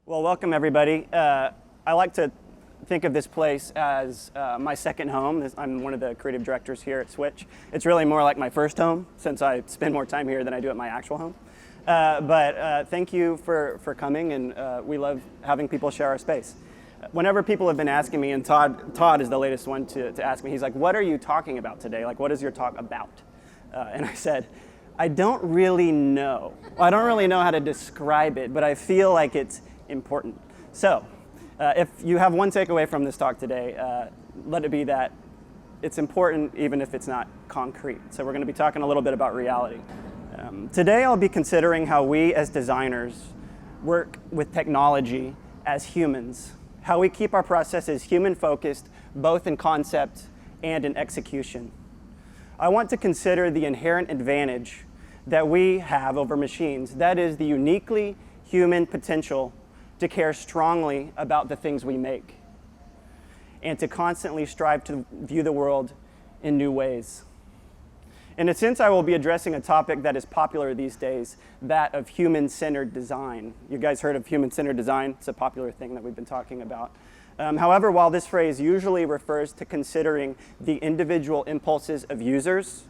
Well, welcome everybody. I like to think of this place as my second home. I'm one of the creative directors here at Switch. It's really more like my first home since I spend more time here than I do at my actual home. But thank you for coming, and we love having people share our space. Whenever people have been asking me, and Todd is the latest one to ask me, he's like, what are you talking about today? Like, what is your talk about? And I said, I don't really know. I don't really know how to describe it, but I feel like it's important. So, if you have one takeaway from this talk today, let it be that it's important even if it's not concrete. So we're going to be talking a little bit about reality. Today I'll be considering how we as designers work with technology as humans, how we keep our processes human-focused both in concept and in execution. I want to consider the inherent advantage that we have over machines, that is the uniquely human potential to care strongly about the things we make and to constantly strive to view the world in new ways. In a sense, I will be addressing a topic that is popular these days, that of human-centered design. You guys heard of human-centered design? It's a popular thing that we've been talking about. However, while this phrase usually refers to considering the individual impulses of users,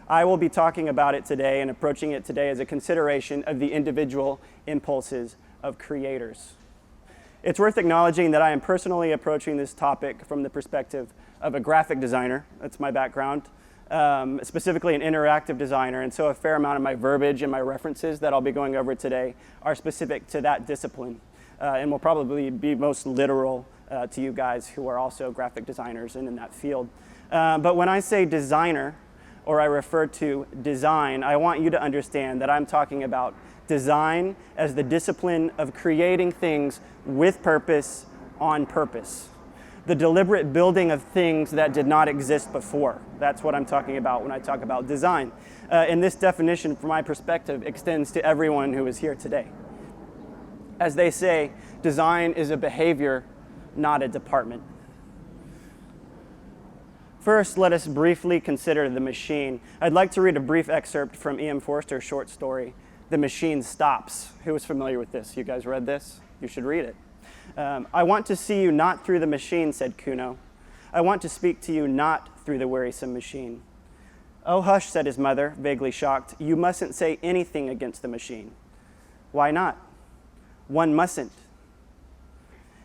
I will be talking about it today and approaching it today as a consideration of the individual impulses of creators. It's worth acknowledging that I am personally approaching this topic from the perspective of a graphic designer. That's my background, specifically an interactive designer, and so a fair amount of my verbiage and my references that I'll be going over today are specific to that discipline, and will probably be most literal to you guys who are also graphic designers and in that field. But when I say designer, or I refer to design, I want you to understand that I'm talking about design as the discipline of creating things with purpose, on purpose. The deliberate building of things that did not exist before. That's what I'm talking about when I talk about design. And this definition, from my perspective, extends to everyone who is here today. As they say, design is a behavior, not a department. First, let us briefly consider the machine. I'd like to read a brief excerpt from E.M. Forster's short story, The Machine Stops. Who is familiar with this? You guys read this? You should read it. I want to see you not through the machine, said Kuno. I want to speak to you not through the wearisome machine. Oh, hush, said his mother, vaguely shocked. You mustn't say anything against the machine. Why not? One mustn't.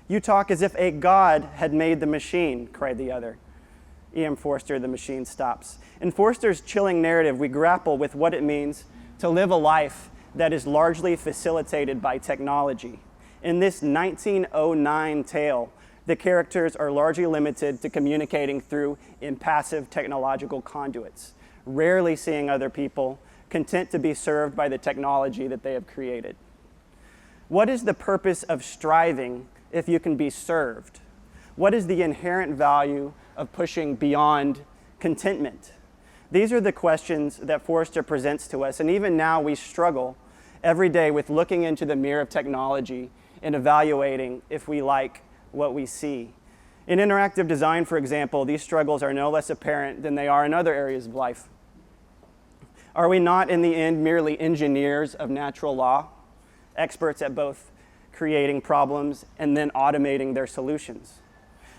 You talk as if a god had made the machine, cried the other. E.M. Forster, The Machine Stops. In Forster's chilling narrative, we grapple with what it means to live a life that is largely facilitated by technology. In this 1909 tale, the characters are largely limited to communicating through impassive technological conduits, rarely seeing other people, content to be served by the technology that they have created. What is the purpose of striving if you can be served? What is the inherent value of pushing beyond contentment? These are the questions that Forster presents to us, and even now we struggle every day with looking into the mirror of technology and evaluating if we like what we see. In interactive design, for example, these struggles are no less apparent than they are in other areas of life. Are we not, in the end, merely engineers of natural law, experts at both creating problems and then automating their solutions?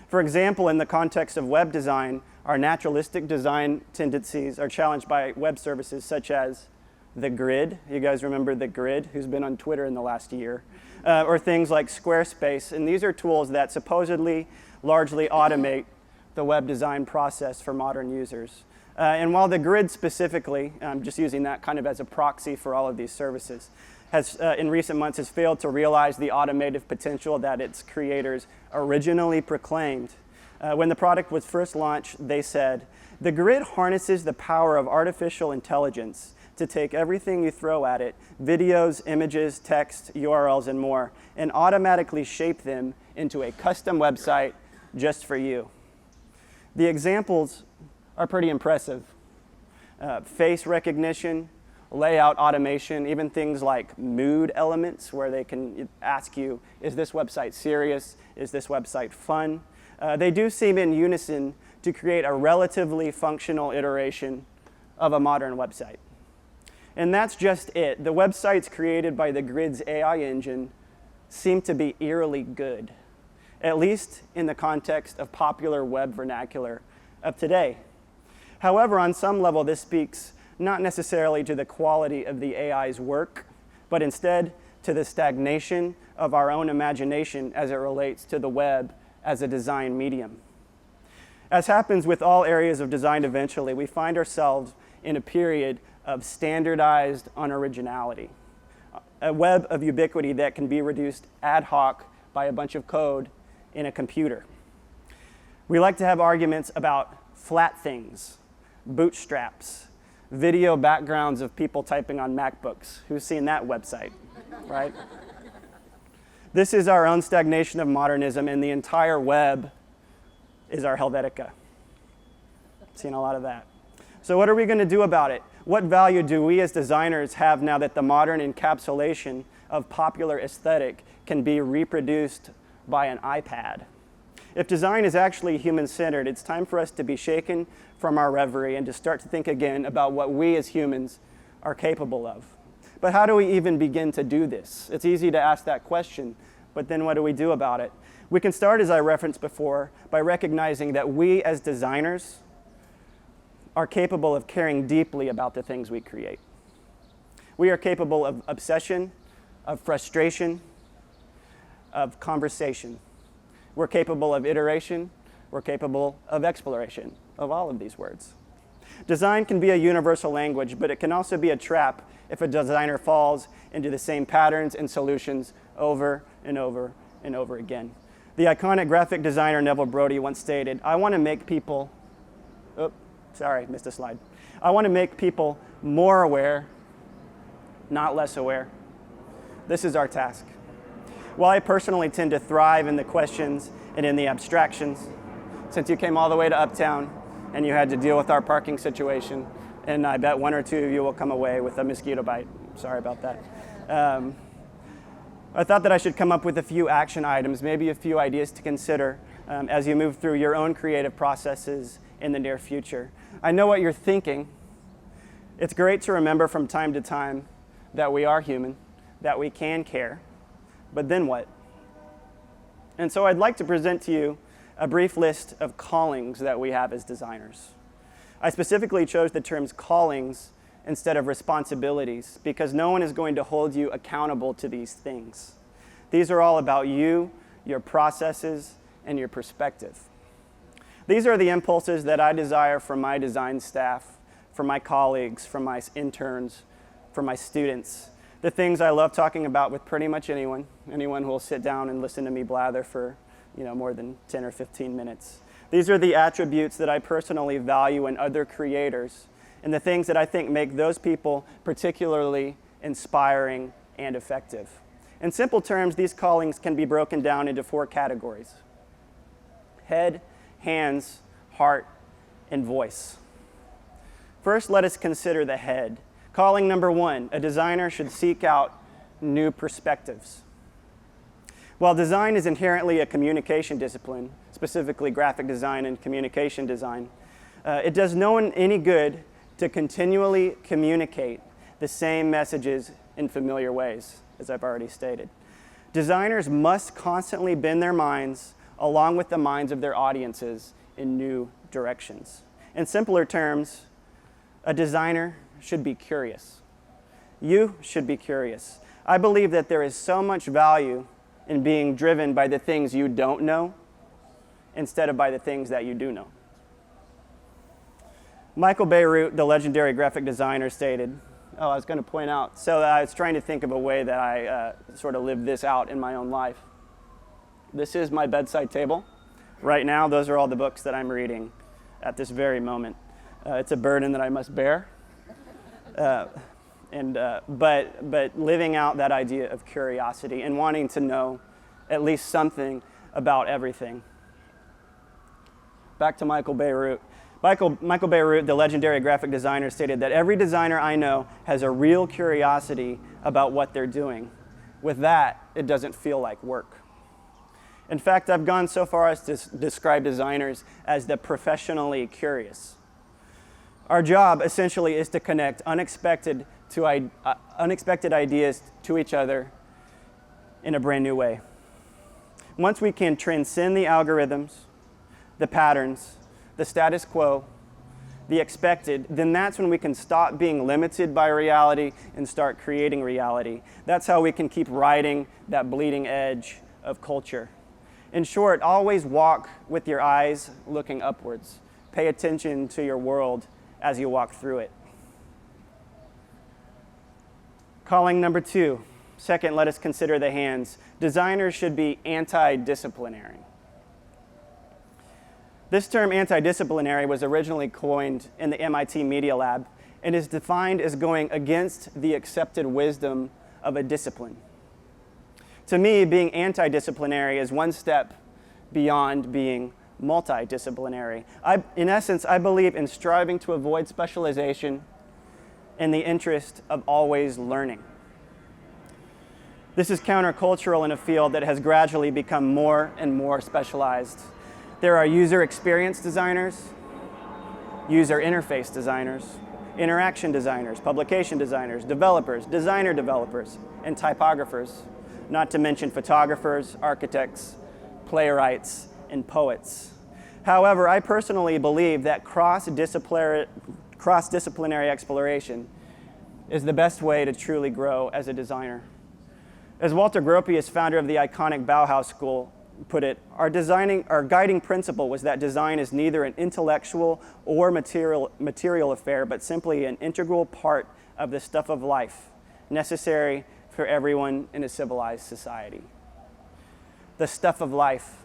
For example, in the context of web design, our naturalistic design tendencies are challenged by web services such as the grid. You guys remember the grid, who's been on Twitter in the last year? Or things like Squarespace. And these are tools that supposedly largely automate the web design process for modern users. And while the grid specifically, I'm just using that kind of as a proxy for all of these services, has in recent months has failed to realize the automative potential that its creators originally proclaimed. When the product was first launched, they said, the grid harnesses the power of artificial intelligence to take everything you throw at it, videos, images, text, URLs, and more, and automatically shape them into a custom website just for you. The examples are pretty impressive. Face recognition, layout automation, even things like mood elements where they can ask you, is this website serious? Is this website fun? They do seem in unison to create a relatively functional iteration of a modern website. And that's just it. The websites created by the Grid's AI engine seem to be eerily good, at least in the context of popular web vernacular of today. However, on some level, this speaks not necessarily to the quality of the AI's work, but instead to the stagnation of our own imagination as it relates to the web as a design medium. As happens with all areas of design eventually, we find ourselves in a period of standardized unoriginality, a web of ubiquity that can be reduced ad hoc by a bunch of code in a computer. We like to have arguments about flat things, bootstraps, video backgrounds of people typing on MacBooks. Who's seen that website, right? This is our own stagnation of modernism, and the entire web is our Helvetica. Seen a lot of that. So what are we going to do about it? What value do we as designers have now that the modern encapsulation of popular aesthetic can be reproduced by an iPad? If design is actually human-centered, it's time for us to be shaken from our reverie and to start to think again about what we as humans are capable of. But how do we even begin to do this? It's easy to ask that question, but then what do we do about it? We can start, as I referenced before, by recognizing that we as designers are capable of caring deeply about the things we create. We are capable of obsession, of frustration, of conversation. We're capable of iteration. We're capable of exploration, of all of these words. Design can be a universal language, but it can also be a trap if a designer falls into the same patterns and solutions over and over and over again. The iconic graphic designer Neville Brody once stated, I want to make people, missed a slide. I want to make people more aware, not less aware. This is our task. While I personally tend to thrive in the questions and in the abstractions, since you came all the way to Uptown and you had to deal with our parking situation, and I bet one or two of you will come away with a mosquito bite. Sorry about that. I thought that I should come up with a few action items, maybe a few ideas to consider as you move through your own creative processes in the near future. I know what you're thinking. It's great to remember from time to time that we are human, that we can care, but then what? And so I'd like to present to you a brief list of callings that we have as designers. I specifically chose the terms callings instead of responsibilities because no one is going to hold you accountable to these things. These are all about you, your processes, and your perspective. These are the impulses that I desire from my design staff, from my colleagues, from my interns, from my students. The things I love talking about with pretty much anyone who will sit down and listen to me blather for more than 10 or 15 minutes. These are the attributes that I personally value in other creators and the things that I think make those people particularly inspiring and effective. In simple terms, these callings can be broken down into 4 categories: head, hands, heart, and voice. First, let us consider the head. Calling number 1, a designer should seek out new perspectives. While design is inherently a communication discipline, specifically graphic design and communication design, it does no one any good to continually communicate the same messages in familiar ways, as I've already stated. Designers must constantly bend their minds along with the minds of their audiences in new directions. In simpler terms, a designer should be curious. You should be curious. I believe that there is so much value in being driven by the things you don't know instead of by the things that you do know. Michael Beirut, the legendary graphic designer, stated, I was going to point out, so I was trying to think of a way that I sort of live this out in my own life. This is my bedside table. Right now, those are all the books that I'm reading at this very moment. It's a burden that I must bear. But living out that idea of curiosity and wanting to know at least something about everything. back to Michael Beirut. Michael Beirut, the legendary graphic designer, stated that every designer I know has a real curiosity about what they're doing. With that, it doesn't feel like work. In fact, I've gone so far as to describe designers as the professionally curious. Our job essentially is to connect unexpected ideas to each other in a brand new way. Once we can transcend the algorithms, the patterns, the status quo, the expected, then that's when we can stop being limited by reality and start creating reality. That's how we can keep riding that bleeding edge of culture. In short, always walk with your eyes looking upwards. Pay attention to your world as you walk through it. Calling number 2. Second, let us consider the hands. Designers should be anti-disciplinary. This term anti-disciplinary was originally coined in the MIT Media Lab and is defined as going against the accepted wisdom of a discipline. To me, being anti-disciplinary is one step beyond being multidisciplinary. In essence, I believe in striving to avoid specialization in the interest of always learning. This is countercultural in a field that has gradually become more and more specialized. There are user experience designers, user interface designers, interaction designers, publication designers, developers, designer developers, and typographers, not to mention photographers, architects, playwrights, and poets. However, I personally believe that cross-disciplinary exploration is the best way to truly grow as a designer. As Walter Gropius, founder of the iconic Bauhaus School, put it, our guiding principle was that design is neither an intellectual or material affair, but simply an integral part of the stuff of life, necessary for everyone in a civilized society. The stuff of life.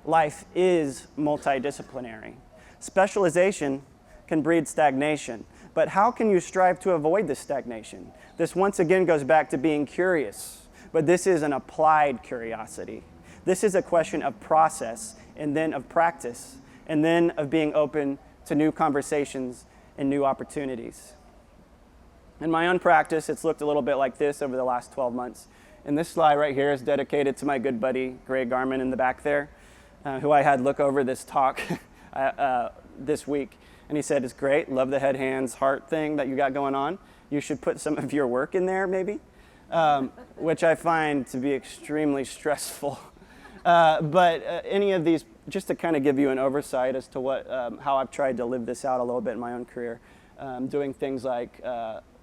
Life is multidisciplinary. Specialization can breed stagnation, but how can you strive to avoid this stagnation? This once again goes back to being curious. But this is an applied curiosity. This is a question of process, and then of practice, and then of being open to new conversations and new opportunities. In my own practice, it's looked a little bit like this over the last 12 months. And this slide right here is dedicated to my good buddy, Greg Garman in the back there, who I had look over this talk this week. And he said, it's great, love the head, hands, heart thing that you got going on. You should put some of your work in there, maybe. Which I find to be extremely stressful. But any of these, just to kind of give you an oversight as to how I've tried to live this out a little bit in my own career, doing things like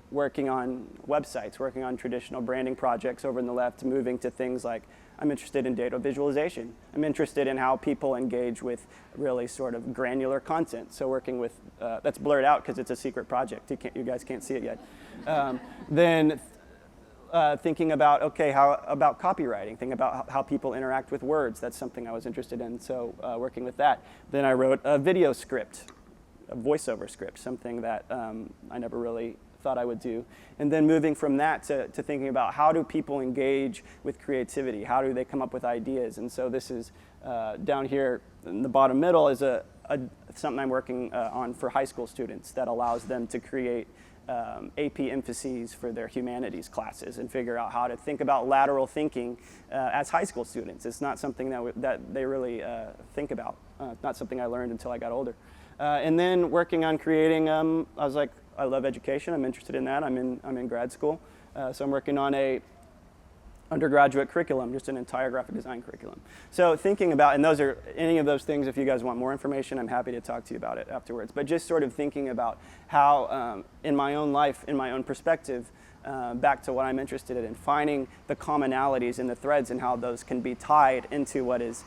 working on websites, working on traditional branding projects over in the left, moving to things like I'm interested in data visualization. I'm interested in how people engage with really sort of granular content. So working with, that's blurred out because it's a secret project. You guys can't see it yet. Then thinking about, okay, how about copywriting, thinking about how people interact with words. That's something I was interested in, so working with that. Then I wrote a video script, a voiceover script, something that I never really thought I would do. And then moving from that to thinking about how do people engage with creativity? How do they come up with ideas? And so this is down here in the bottom middle is something I'm working on for high school students that allows them to create AP emphases for their humanities classes and figure out how to think about lateral thinking as high school students. It's not something that they really think about. Not something I learned until I got older. And then working on creating, I was like, I love education. I'm interested in that. I'm in grad school, so I'm working on a undergraduate curriculum, just an entire graphic design curriculum. So thinking about, and those are any of those things, if you guys want more information, I'm happy to talk to you about it afterwards. But just sort of thinking about how, in my own life, in my own perspective, back to what I'm interested in, finding the commonalities and the threads and how those can be tied into what is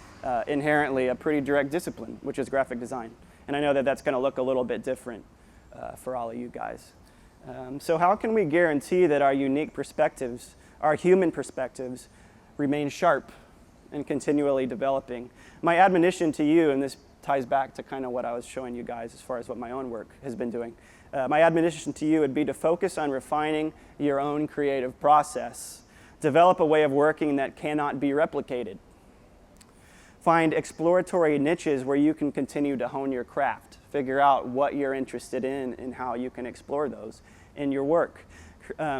inherently a pretty direct discipline, which is graphic design. And I know that that's going to look a little bit different for all of you guys. So how can we guarantee that our unique perspectives, our human perspectives, remain sharp and continually developing? My admonition to you, and this ties back to kind of what I was showing you guys as far as what my own work has been doing. My admonition to you would be to focus on refining your own creative process. Develop a way of working that cannot be replicated. Find exploratory niches where you can continue to hone your craft. Figure out what you're interested in and how you can explore those in your work.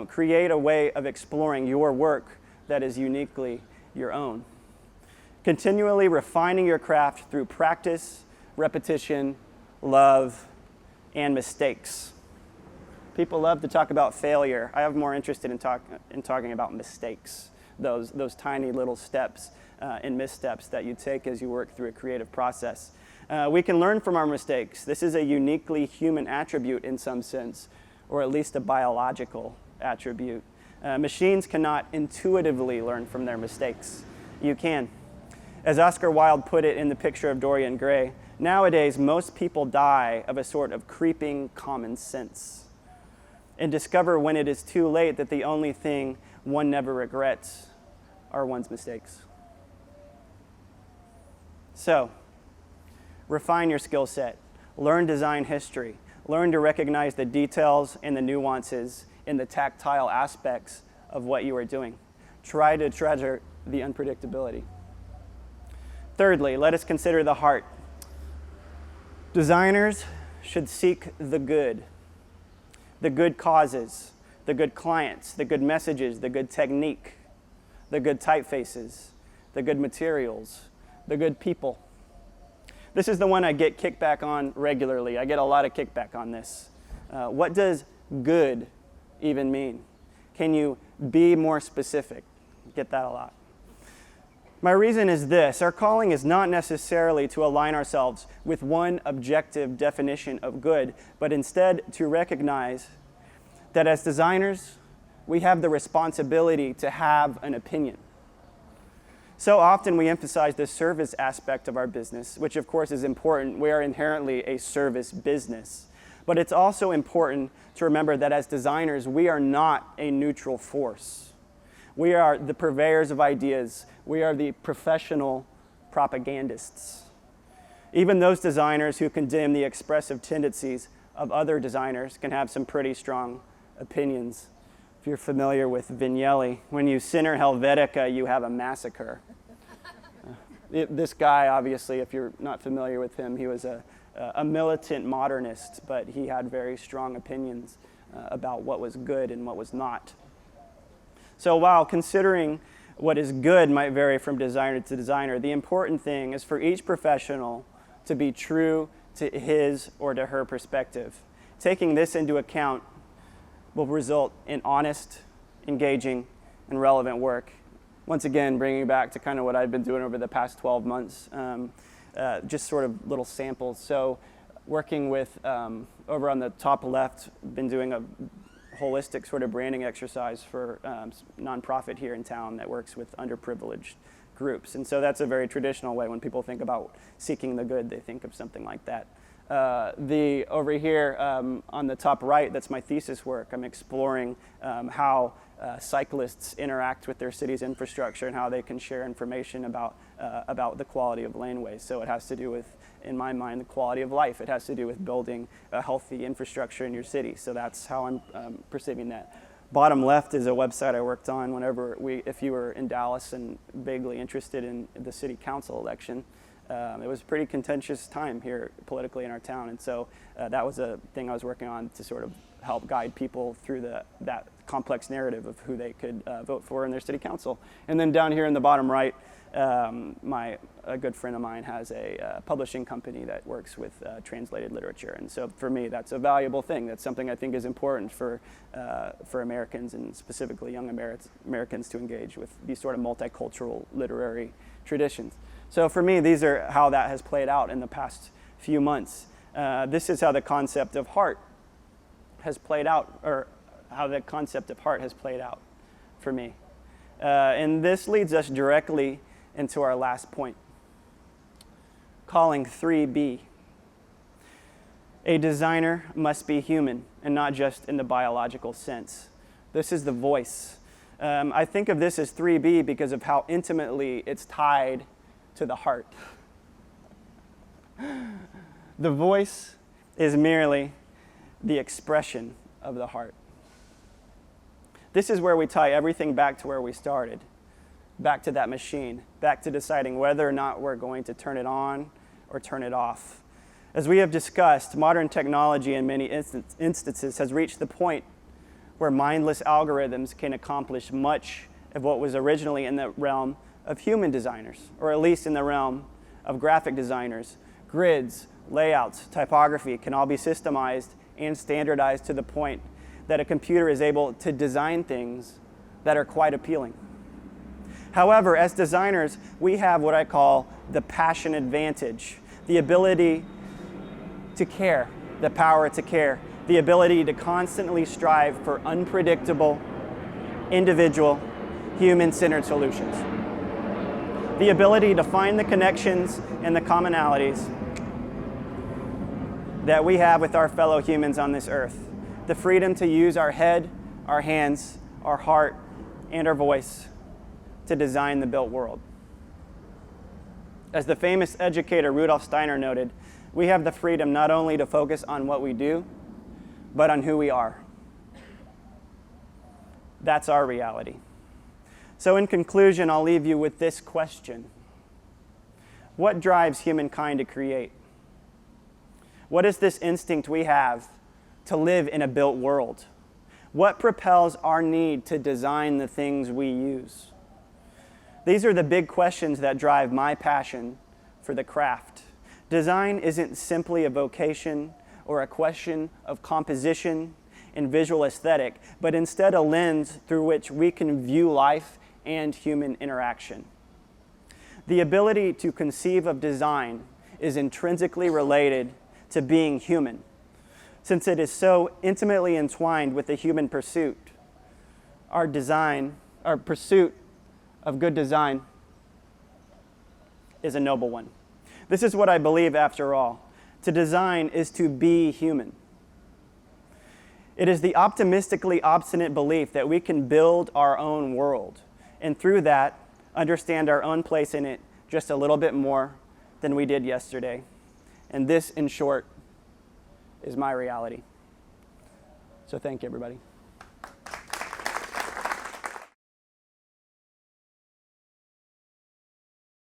Create a way of exploring your work that is uniquely your own. Continually refining your craft through practice, repetition, love, and mistakes. People love to talk about failure. I have more interest in talking about mistakes, those tiny little steps and missteps that you take as you work through a creative process. We can learn from our mistakes. This is a uniquely human attribute in some sense, or at least a biological attribute. Machines cannot intuitively learn from their mistakes. You can. As Oscar Wilde put it in The Picture of Dorian Gray, nowadays most people die of a sort of creeping common sense and discover when it is too late that the only thing one never regrets are one's mistakes. So, refine your skill set. Learn design history. Learn to recognize the details and the nuances and the tactile aspects of what you are doing. Try to treasure the unpredictability. Thirdly, let us consider the heart. Designers should seek the good causes, the good clients, the good messages, the good technique, the good typefaces, the good materials, the good people. This is the one I get kickback on regularly. I get a lot of kickback on this. What does good even mean? Can you be more specific? Get that a lot. My reason is this: our calling is not necessarily to align ourselves with one objective definition of good, but instead to recognize that as designers, we have the responsibility to have an opinion. So often we emphasize the service aspect of our business, which of course is important. We are inherently a service business. But it's also important to remember that as designers, we are not a neutral force. We are the purveyors of ideas. We are the professional propagandists. Even those designers who condemn the expressive tendencies of other designers can have some pretty strong opinions. If you're familiar with Vignelli, when you center Helvetica, you have a massacre. This guy, obviously, if you're not familiar with him, he was a militant modernist, but he had very strong opinions about what was good and what was not. So while considering what is good might vary from designer to designer, the important thing is for each professional to be true to his or to her perspective. Taking this into account will result in honest, engaging, and relevant work. Once again, bringing back to kind of what I've been doing over the past 12 months, just sort of little samples. So working with, over on the top left, been doing a holistic sort of branding exercise for nonprofit here in town that works with underprivileged groups. And so that's a very traditional way. When people think about seeking the good, they think of something like that. Over here on the top right, that's my thesis work. I'm exploring how cyclists interact with their city's infrastructure and how they can share information about the quality of laneways. So it has to do with, in my mind, the quality of life. It has to do with building a healthy infrastructure in your city. So that's how I'm perceiving that. Bottom left is a website I worked on if you were in Dallas and vaguely interested in the city council election. It was a pretty contentious time here politically in our town, and so that was a thing I was working on to sort of help guide people through that complex narrative of who they could vote for in their city council. And then down here in the bottom right, a good friend of mine has a publishing company that works with translated literature, and so for me that's a valuable thing. That's something I think is important for Americans, and specifically young Americans, to engage with these sort of multicultural literary traditions. So for me, these are how that has played out in the past few months. This is how the concept of heart has played out, or how the concept of heart has played out for me. And this leads us directly into our last point, calling 3B. A designer must be human, and not just in the biological sense. This is the voice. I think of this as 3B because of how intimately it's tied to the heart. The voice is merely the expression of the heart. This is where we tie everything back to where we started. back to that machine, back to deciding whether or not we're going to turn it on or turn it off. As we have discussed, modern technology in many instances has reached the point where mindless algorithms can accomplish much of what was originally in the realm of human designers, or at least in the realm of graphic designers. Grids, layouts, typography can all be systemized and standardized to the point that a computer is able to design things that are quite appealing. However, as designers, we have what I call the passion advantage, the ability to care, the power to care, the ability to constantly strive for unpredictable, individual, human-centered solutions. The ability to find the connections and the commonalities that we have with our fellow humans on this earth. The freedom to use our head, our hands, our heart, and our voice to design the built world. As the famous educator Rudolf Steiner noted, we have the freedom not only to focus on what we do, but on who we are. That's our reality. So in conclusion, I'll leave you with this question. What drives humankind to create? What is this instinct we have to live in a built world? What propels our need to design the things we use? These are the big questions that drive my passion for the craft. Design isn't simply a vocation or a question of composition and visual aesthetic, but instead a lens through which we can view life and human interaction. The ability to conceive of design is intrinsically related to being human, since it is so intimately entwined with the human pursuit. Our pursuit of good design is a noble one. This is what I believe after all. To design is to be human. It is the optimistically obstinate belief that we can build our own world, and through that, understand our own place in it just a little bit more than we did yesterday. And this, in short, is my reality. So thank you, everybody.